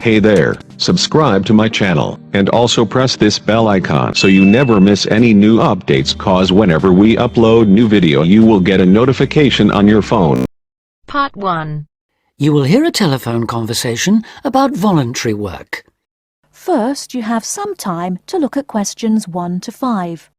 Hey there, subscribe to my channel, and also press this bell icon so you never miss any new updates, cause whenever we upload new video you will get a notification on your phone. Part 1. You will hear a telephone conversation about voluntary work. First, you have some time to look at questions 1 to 5.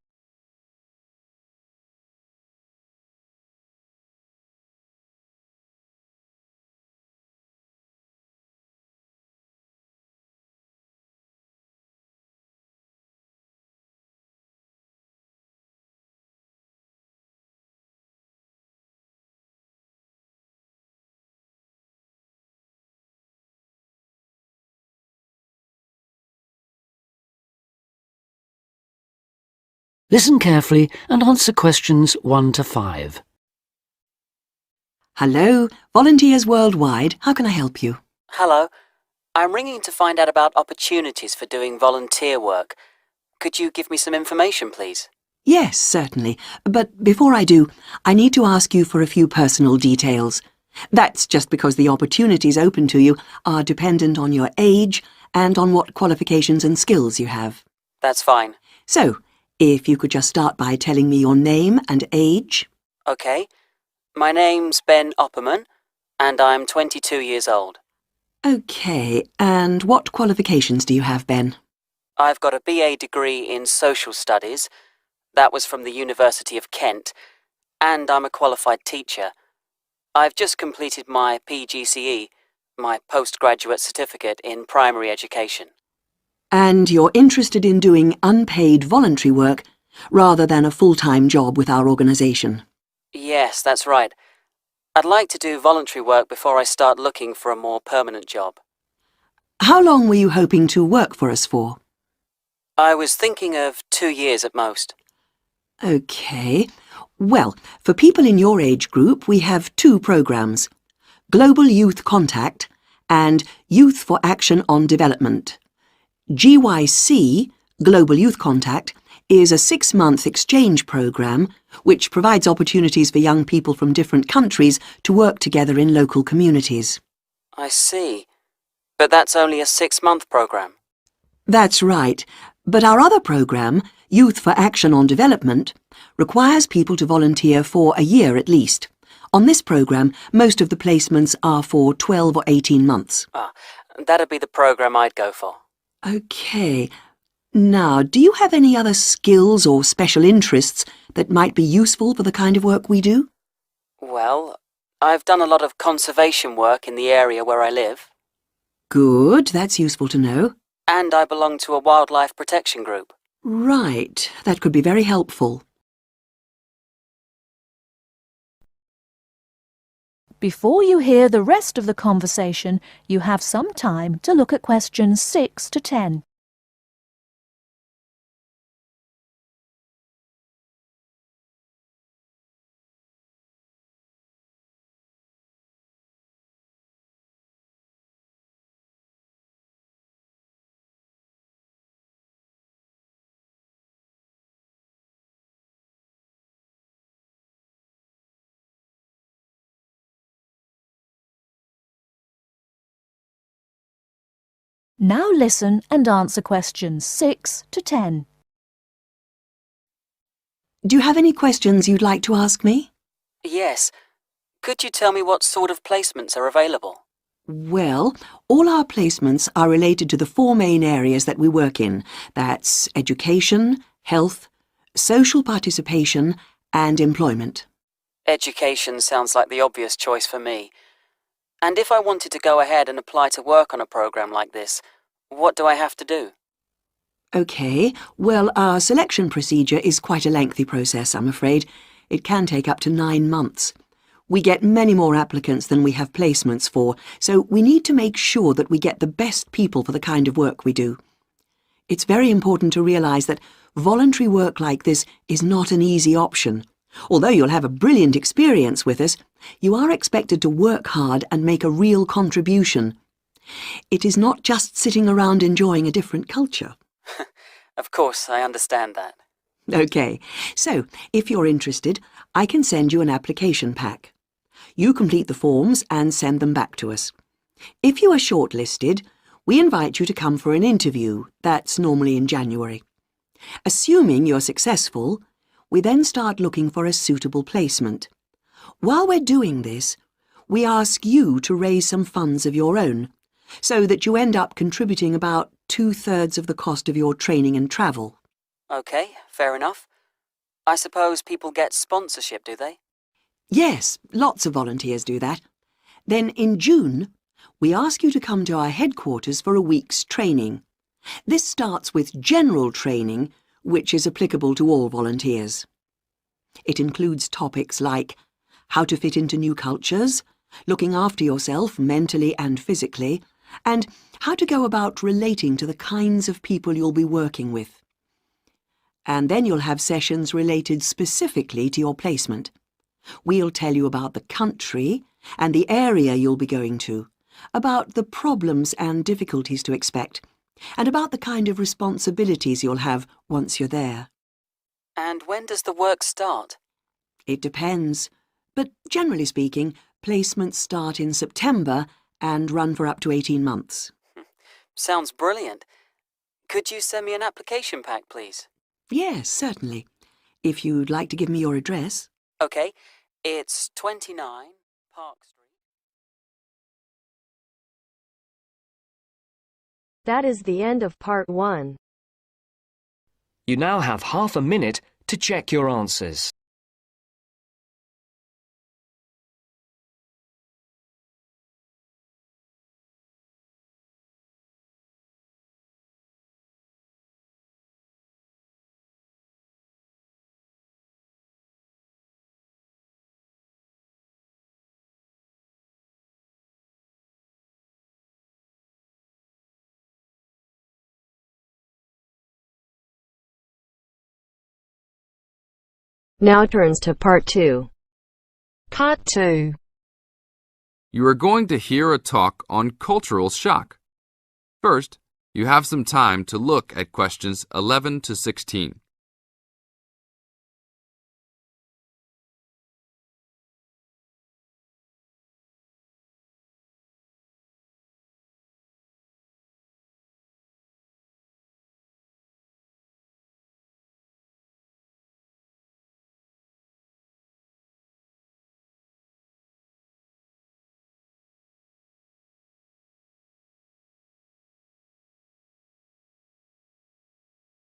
Listen carefully and answer questions 1 to 5. Hello, volunteers worldwide. How can I help you? Hello. I'm ringing to find out about opportunities for doing volunteer work. Could you give me some information, please? Yes, certainly. But before I do, I need to ask you for a few personal details. That's just because the opportunities open to you are dependent on your age and on what qualifications and skills you have. That's fine. So, if you could just start by telling me your name and age. Okay. My name's Ben Opperman, and I'm 22 years old. Okay, and what qualifications do you have, Ben? I've got a BA degree in Social Studies. That was from the University of Kent. And I'm a qualified teacher. I've just completed my PGCE, my postgraduate certificate in primary education. And you're interested in doing unpaid voluntary work rather than a full-time job with our organisation? Yes, that's right. I'd like to do voluntary work before I start looking for a more permanent job. How long were you hoping to work for us for? I was thinking of 2 years at most. Okay. Well, for people in your age group, we have 2 programmes: Global Youth Contact and Youth for Action on Development. GYC, Global Youth Contact, is a 6-month exchange programme which provides opportunities for young people from different countries to work together in local communities. I see. But that's only a 6-month programme. That's right. But our other programme, Youth for Action on Development, requires people to volunteer for a year at least. On this programme, most of the placements are for 12 or 18 months. That'd be the programme I'd go for. Okay. Now, do you have any other skills or special interests that might be useful for the kind of work we do? Well, I've done a lot of conservation work in the area where I live. Good, that's useful to know. And I belong to a wildlife protection group. Right, that could be very helpful. Before you hear the rest of the conversation, you have some time to look at questions 6 to 10. Now listen and answer questions 6 to 10. Do you have any questions you'd like to ask me? Yes. Could you tell me what sort of placements are available? Well, all our placements are related to the 4 main areas that we work in. That's education, health, social participation, and employment. Education sounds like the obvious choice for me. And if I wanted to go ahead and apply to work on a programme like this, what do I have to do? Okay, well, our selection procedure is quite a lengthy process, I'm afraid. It can take up to 9 months. We get many more applicants than we have placements for, so we need to make sure that we get the best people for the kind of work we do. It's very important to realise that voluntary work like this is not an easy option. Although you'll have a brilliant experience with us, you are expected to work hard and make a real contribution. It is not just sitting around enjoying a different culture. Of course, I understand that. OK, so if you're interested, I can send you an application pack. You complete the forms and send them back to us. If you are shortlisted, We invite you to come for an interview. That's normally in January. Assuming you're successful, we then start looking for a suitable placement. While we're doing this, we ask you to raise some funds of your own, so that you end up contributing about 2/3 of the cost of your training and travel. Okay, fair enough. I suppose people get sponsorship, do they? Yes, lots of volunteers do that. Then in June, we ask you to come to our headquarters for a week's training. This starts with general training, which is applicable to all volunteers. It includes topics like how to fit into new cultures, looking after yourself mentally and physically, and how to go about relating to the kinds of people you'll be working with. And then you'll have sessions related specifically to your placement. We'll tell you about the country and the area you'll be going to, about the problems and difficulties to expect, and about the kind of responsibilities you'll have once you're there. And when does the work start? It depends, but generally speaking, placements start in September and run for up to 18 months. Sounds brilliant. Could you send me an application pack, please? Yes, certainly. If you'd like to give me your address. Okay, it's 29 Park Street. That is the end of part 1. You now have half a minute to check your answers. Now turns to part 2. Part 2. You are going to hear a talk on cultural shock. First, you have some time to look at questions 11 to 16.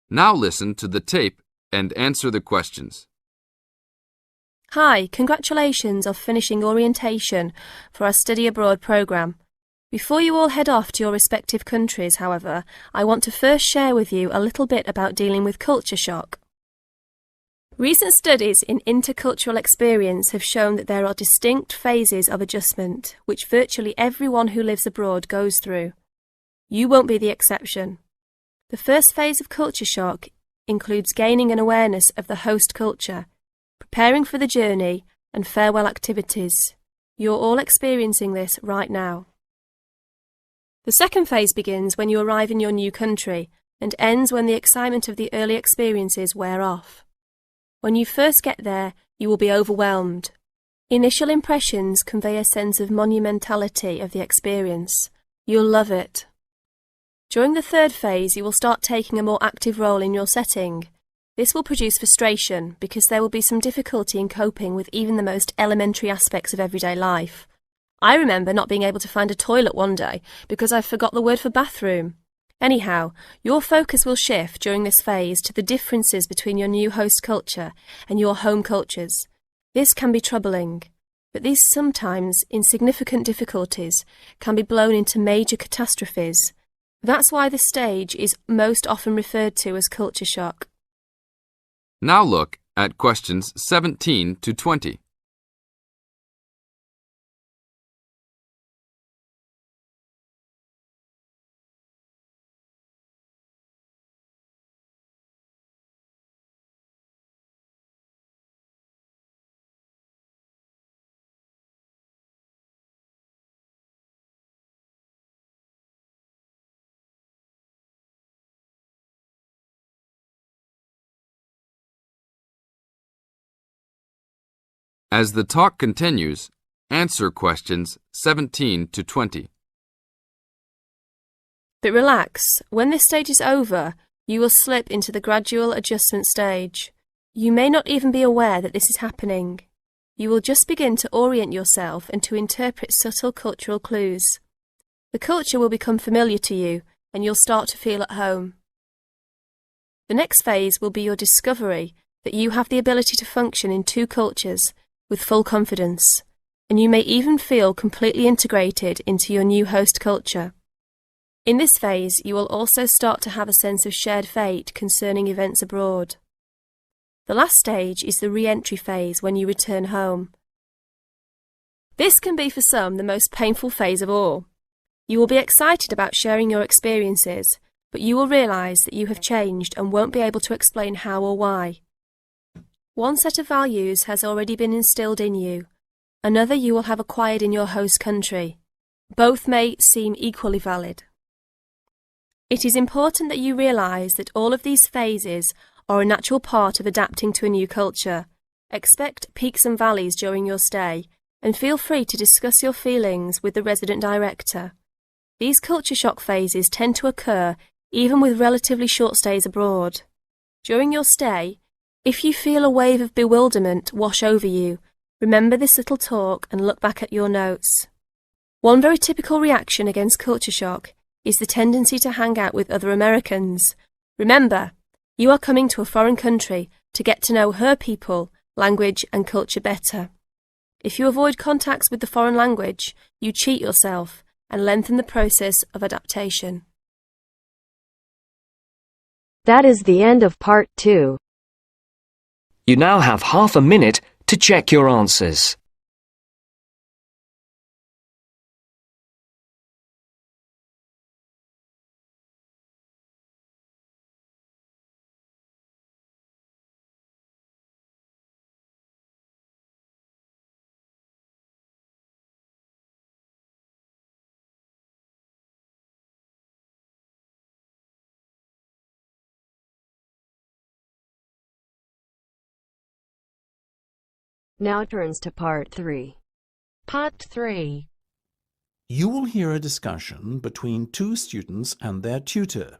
Now listen to the tape and answer the questions. Hi, congratulations on finishing orientation for our study abroad programme. Before you all head off to your respective countries, however, I want to first share with you a little bit about dealing with culture shock. Recent studies in intercultural experience have shown that there are distinct phases of adjustment which virtually everyone who lives abroad goes through. You won't be the exception. The first phase of culture shock includes gaining an awareness of the host culture, preparing for the journey, and farewell activities. You're all experiencing this right now. The second phase begins when you arrive in your new country and ends when the excitement of the early experiences wear off. When you first get there, you will be overwhelmed. Initial impressions convey a sense of monumentality of the experience. You'll love it. During the third phase, you will start taking a more active role in your setting. This will produce frustration because there will be some difficulty in coping with even the most elementary aspects of everyday life. I remember not being able to find a toilet one day because I forgot the word for bathroom. Anyhow, your focus will shift during this phase to the differences between your new host culture and your home cultures. This can be troubling, but these sometimes insignificant difficulties can be blown into major catastrophes. That's why this stage is most often referred to as culture shock. Now look at questions 17 to 20. As the talk continues, answer questions 17 to 20. But relax, when this stage is over, you will slip into the gradual adjustment stage. You may not even be aware that this is happening. You will just begin to orient yourself and to interpret subtle cultural clues. The culture will become familiar to you, and you'll start to feel at home. The next phase will be your discovery that you have the ability to function in two cultures with full confidence, and you may even feel completely integrated into your new host culture. In this phase, you will also start to have a sense of shared fate concerning events abroad. The last stage is the re-entry phase when you return home. This can be for some the most painful phase of all. You will be excited about sharing your experiences, but you will realise that you have changed and won't be able to explain how or why. One set of values has already been instilled in you, another you will have acquired in your host country. Both may seem equally valid. It is important that you realise that all of these phases are a natural part of adapting to a new culture. Expect peaks and valleys during your stay, and feel free to discuss your feelings with the resident director. These culture shock phases tend to occur even with relatively short stays abroad. During your stay, if you feel a wave of bewilderment wash over you, remember this little talk and look back at your notes. One very typical reaction against culture shock is the tendency to hang out with other Americans. Remember, you are coming to a foreign country to get to know her people, language and culture better. If you avoid contacts with the foreign language, you cheat yourself and lengthen the process of adaptation. That is the end of part 2. You now have half a minute to check your answers. Now turns to part 3. Part 3. You will hear a discussion between two students and their tutor.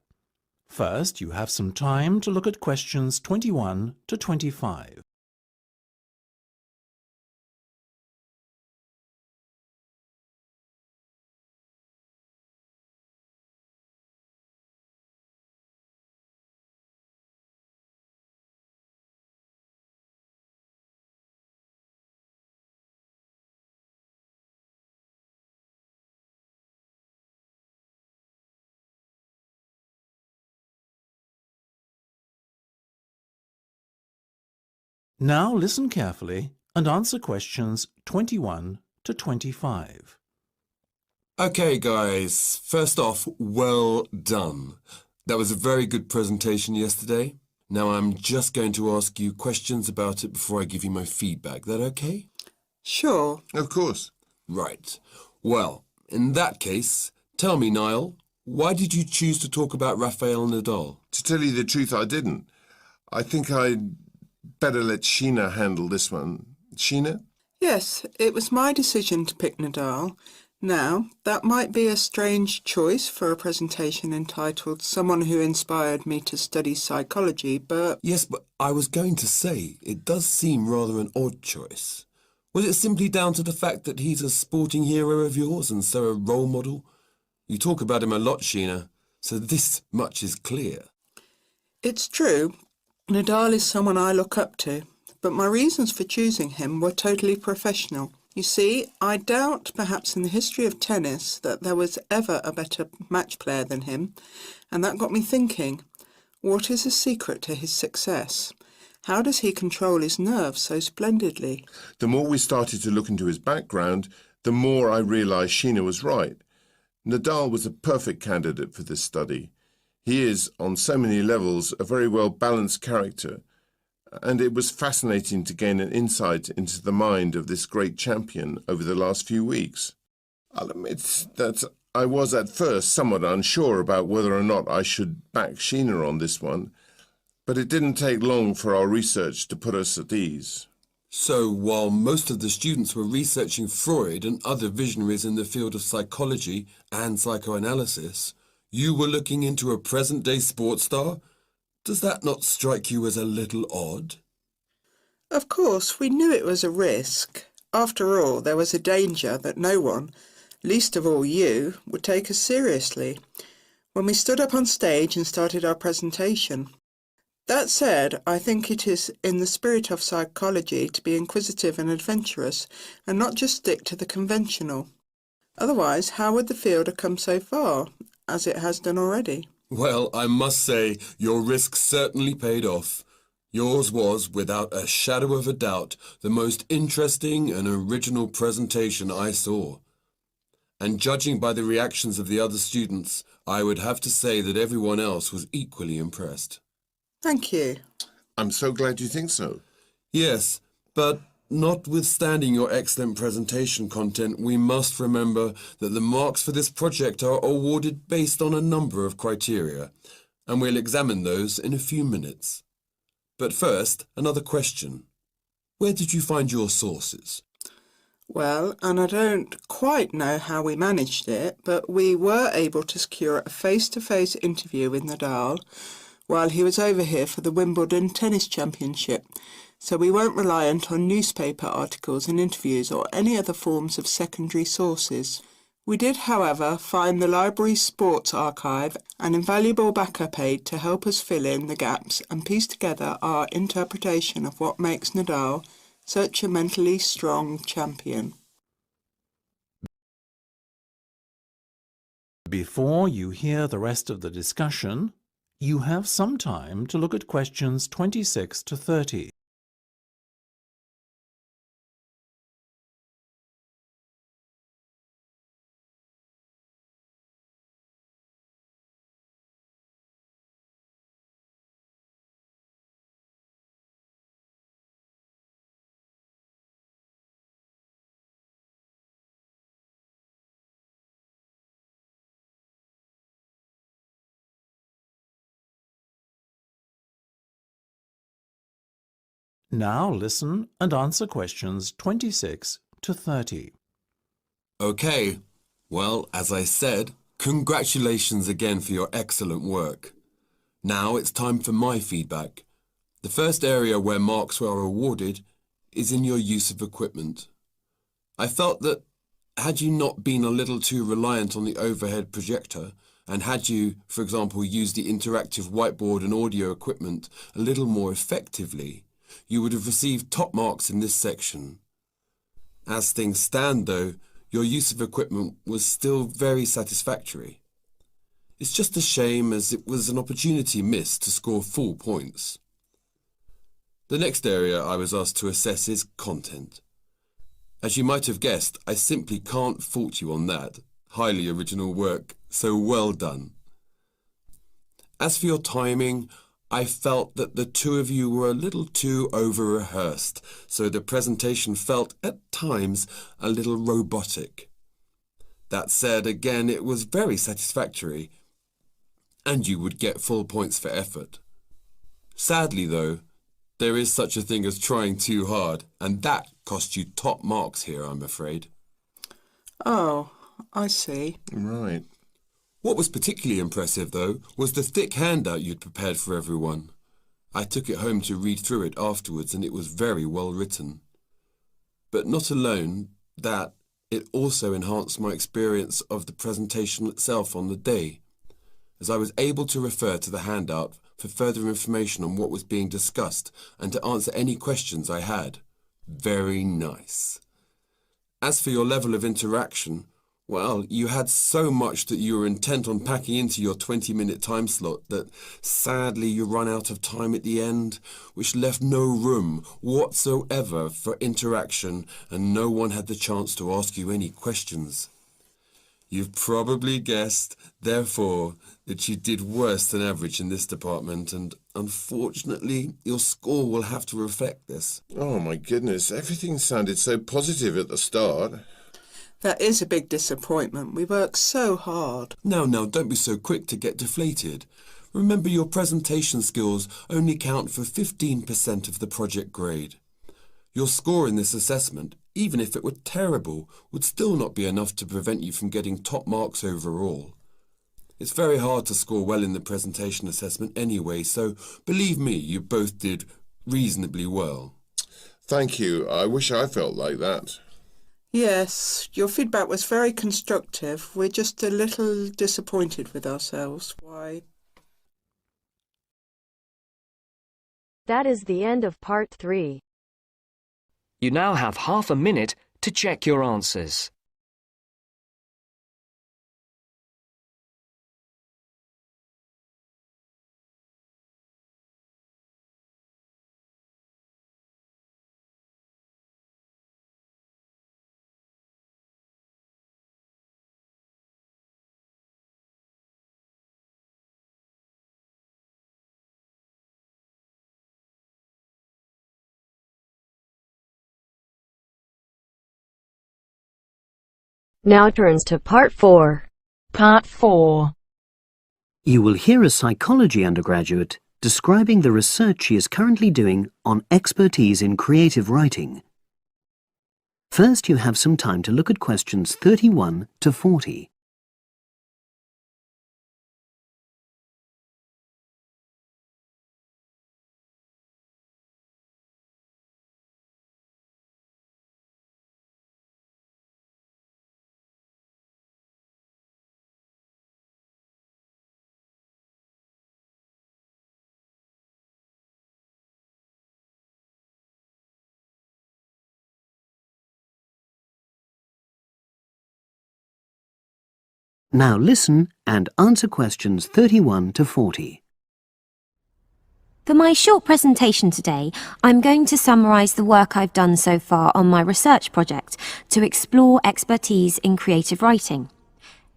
First, you have some time to look at questions 21 to 25. Now listen carefully and answer questions 21 to 25. Okay, guys. First off, well done. That was a very good presentation yesterday. Now I'm just going to ask you questions about it before I give you my feedback. That okay? Sure. Of course. Right. Well, in that case, tell me, Niall, why did you choose to talk about Rafael Nadal? To tell you the truth, I didn't. I think I'd better let Sheena handle this one. Sheena? Yes, it was my decision to pick Nadal. Now, that might be a strange choice for a presentation entitled Someone Who Inspired Me to Study Psychology, but... Yes, but I was going to say, it does seem rather an odd choice. Was it simply down to the fact that he's a sporting hero of yours and so a role model? You talk about him a lot, Sheena, so this much is clear. It's true. Nadal is someone I look up to, but my reasons for choosing him were totally professional. You see, I doubt perhaps in the history of tennis that there was ever a better match player than him, and that got me thinking, what is the secret to his success? How does he control his nerves so splendidly? The more we started to look into his background, the more I realised Sheena was right. Nadal was a perfect candidate for this study. He is, on so many levels, a very well-balanced character, and it was fascinating to gain an insight into the mind of this great champion over the last few weeks. I'll admit that I was at first somewhat unsure about whether or not I should back Sheena on this one, but it didn't take long for our research to put us at ease. So, while most of the students were researching Freud and other visionaries in the field of psychology and psychoanalysis, You were looking into a present-day sports star? Does that not strike you as a little odd? Of course, we knew it was a risk. After all, there was a danger that no one, least of all you, would take us seriously when we stood up on stage and started our presentation. That said, I think it is in the spirit of psychology to be inquisitive and adventurous and not just stick to the conventional. Otherwise, how would the field have come so far, as it has done already? Well, I must say, your risk certainly paid off. Yours was, without a shadow of a doubt, the most interesting and original presentation I saw. And judging by the reactions of the other students, I would have to say that everyone else was equally impressed. Thank you. I'm so glad you think so. Yes, but notwithstanding your excellent presentation content, we must remember that the marks for this project are awarded based on a number of criteria, and we'll examine those in a few minutes. But first, another question. Where did you find your sources? Well, and I don't quite know how we managed it, but we were able to secure a face-to-face interview with Nadal while he was over here for the Wimbledon Tennis Championship, so we weren't reliant on newspaper articles and interviews or any other forms of secondary sources. We did, however, find the library's sports archive an invaluable backup aid to help us fill in the gaps and piece together our interpretation of what makes Nadal such a mentally strong champion. Before you hear the rest of the discussion, you have some time to look at questions 26 to 30. Now listen and answer questions 26 to 30. Okay, well, as I said, congratulations again for your excellent work. Now it's time for my feedback. The first area where marks were awarded is in your use of equipment. I felt that had you not been a little too reliant on the overhead projector, and had you, for example, used the interactive whiteboard and audio equipment a little more effectively, you would have received top marks in this section. As things stand, though, your use of equipment was still very satisfactory. It's just a shame as it was an opportunity missed to score full points. The next area I was asked to assess is content. As you might have guessed, I simply can't fault you on that. Highly original work, so well done. As for your timing, I felt that the two of you were a little too over-rehearsed, so the presentation felt, at times, a little robotic. That said, again, it was very satisfactory, and you would get full points for effort. Sadly, though, there is such a thing as trying too hard, and that cost you top marks here, I'm afraid. Oh, I see. Right. What was particularly impressive, though, was the thick handout you'd prepared for everyone. I took it home to read through it afterwards, and it was very well written. But not alone that, it also enhanced my experience of the presentation itself on the day, as I was able to refer to the handout for further information on what was being discussed and to answer any questions I had. Very nice. As for your level of interaction, well, you had so much that you were intent on packing into your 20-minute time slot that sadly you run out of time at the end, which left no room whatsoever for interaction and no one had the chance to ask you any questions. You've probably guessed, therefore, that you did worse than average in this department, and unfortunately, your score will have to reflect this. Oh my goodness, everything sounded so positive at the start. That is a big disappointment. We worked so hard. Now, don't be so quick to get deflated. Remember, your presentation skills only count for 15% of the project grade. Your score in this assessment, even if it were terrible, would still not be enough to prevent you from getting top marks overall. It's very hard to score well in the presentation assessment anyway, so believe me, you both did reasonably well. Thank you. I wish I felt like that. Yes, your feedback was very constructive. We're just a little disappointed with ourselves. Why? That is the end of part 3. You now have half a minute to check your answers. Now turns to part 4. Part 4. You will hear a psychology undergraduate describing the research she is currently doing on expertise in creative writing. First, you have some time to look at questions 31 to 40. Now listen and answer questions 31 to 40. For my short presentation today, I'm going to summarise the work I've done so far on my research project to explore expertise in creative writing.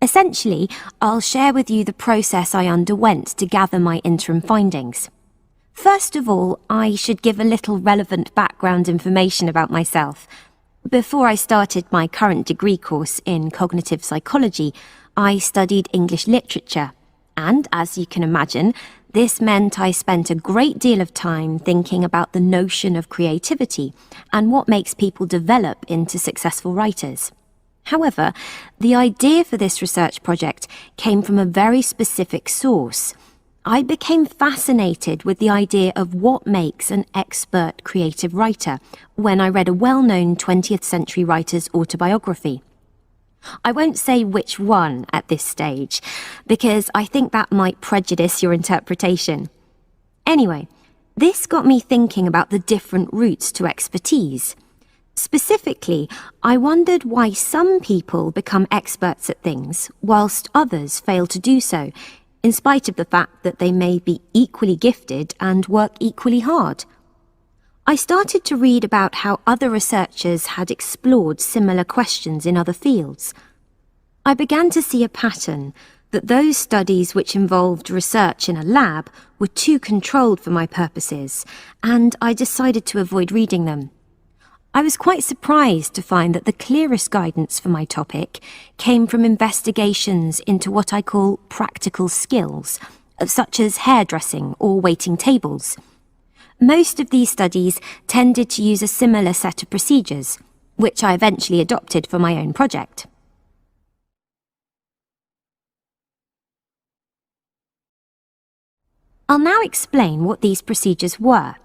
Essentially, I'll share with you the process I underwent to gather my interim findings. First of all, I should give a little relevant background information about myself. Before I started my current degree course in cognitive psychology, I studied English literature, and as you can imagine, this meant I spent a great deal of time thinking about the notion of creativity and what makes people develop into successful writers. However, the idea for this research project came from a very specific source. I became fascinated with the idea of what makes an expert creative writer when I read a well-known 20th century writer's autobiography. I won't say which one at this stage, because I think that might prejudice your interpretation. Anyway, this got me thinking about the different routes to expertise. Specifically, I wondered why some people become experts at things, whilst others fail to do so, in spite of the fact that they may be equally gifted and work equally hard. I started to read about how other researchers had explored similar questions in other fields. I began to see a pattern that those studies which involved research in a lab were too controlled for my purposes, and I decided to avoid reading them. I was quite surprised to find that the clearest guidance for my topic came from investigations into what I call practical skills, such as hairdressing or waiting tables. Most of these studies tended to use a similar set of procedures, which I eventually adopted for my own project. I'll now explain what these procedures were.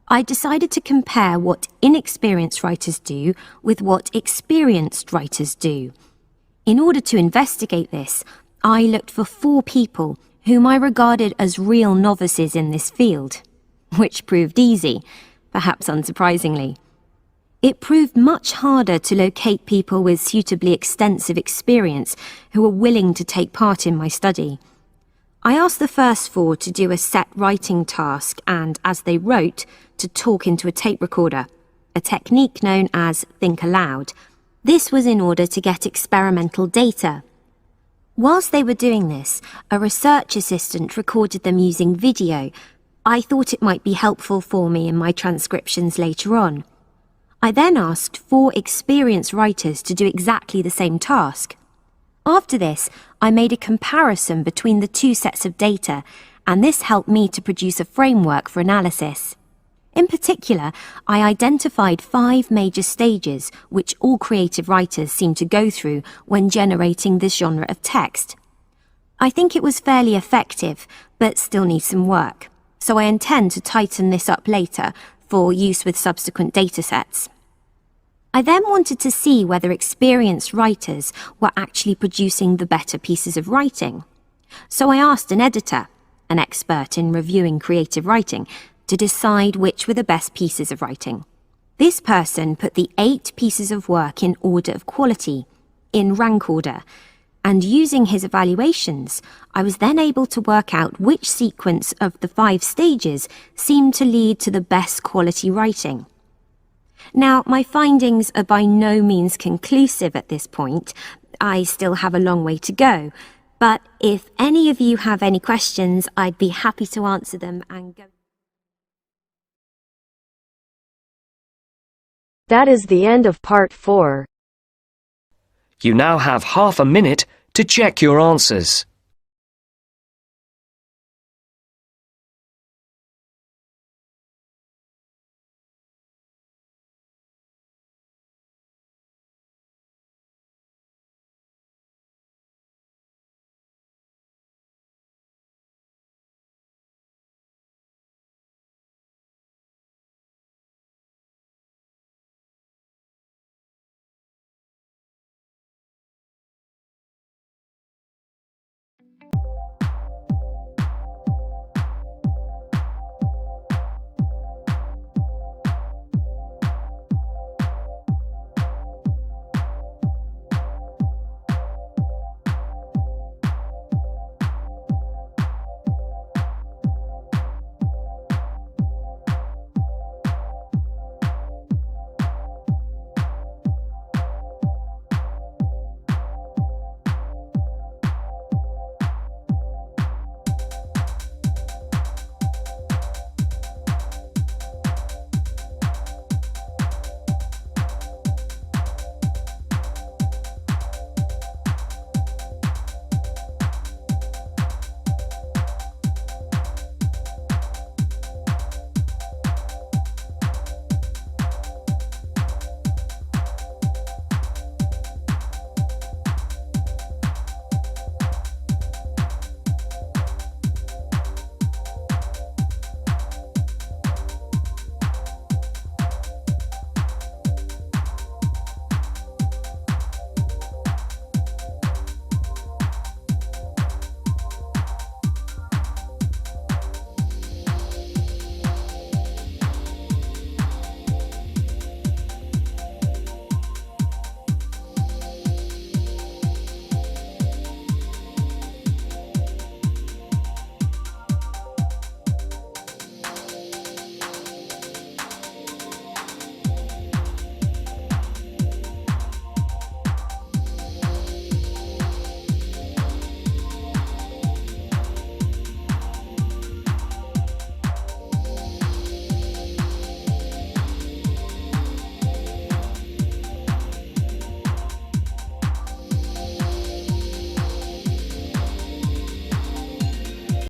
I decided to compare what inexperienced writers do with what experienced writers do. In order to investigate this, I looked for 4 people whom I regarded as real novices in this field. Which proved easy, perhaps unsurprisingly. It proved much harder to locate people with suitably extensive experience who were willing to take part in my study. I asked the first 4 to do a set writing task and, as they wrote, to talk into a tape recorder, a technique known as think aloud. This was in order to get experimental data. Whilst they were doing this, a research assistant recorded them using video. I thought it might be helpful for me in my transcriptions later on. I then asked 4 experienced writers to do exactly the same task. After this, I made a comparison between the 2 sets of data, and this helped me to produce a framework for analysis. In particular, I identified 5 major stages which all creative writers seem to go through when generating this genre of text. I think it was fairly effective, but still needs some work, so I intend to tighten this up later for use with subsequent datasets. I then wanted to see whether experienced writers were actually producing the better pieces of writing. So I asked an editor, an expert in reviewing creative writing, to decide which were the best pieces of writing. This person put the 8 pieces of work in order of quality, in rank order, and using his evaluations, I was then able to work out which sequence of the 5 stages seemed to lead to the best quality writing. Now, my findings are by no means conclusive at this point. I still have a long way to go. But if any of you have any questions, I'd be happy to answer them and go. That is the end of part 4. You now have half a minute to check your answers.